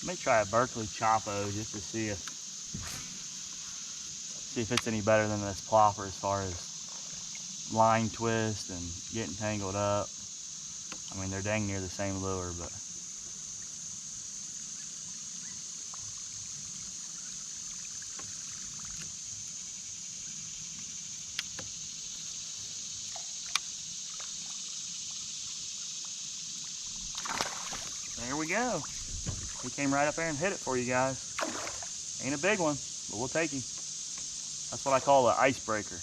Let me try a Berkeley Chopo just to see if it's any better than this plopper as far as line twist and getting tangled up. I mean, they're dang near the same lure, but there we go. He came right up there and hit it for you guys. Ain't a big one, but we'll take him. That's what I call an icebreaker.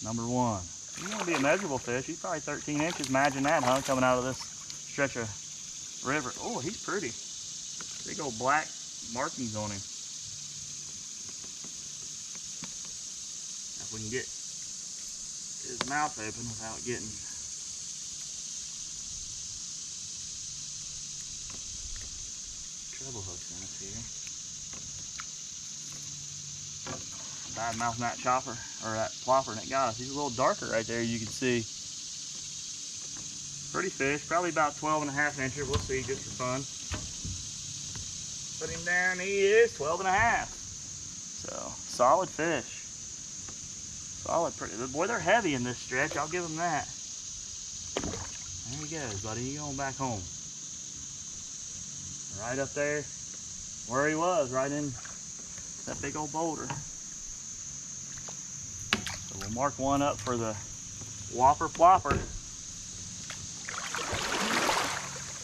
Number one. He's gonna be a measurable fish. He's probably 13 inches. Imagine that, huh? Coming out of this stretch of river. Oh, he's pretty. Big old black markings on him. If we can get his mouth open without getting treble hooks in us here. Bad mouthing that chopper or that plopper, and it got us. He's a little darker right there, you can see. Pretty fish, probably about 12.5 inches. We'll see just for fun. Put him down, he is 12.5. So solid fish. Solid, pretty. Boy, they're heavy in this stretch, I'll give them that. There he goes, buddy. He going back home. Right up there where he was, right in that big old boulder. So we'll mark one up for the whopper plopper.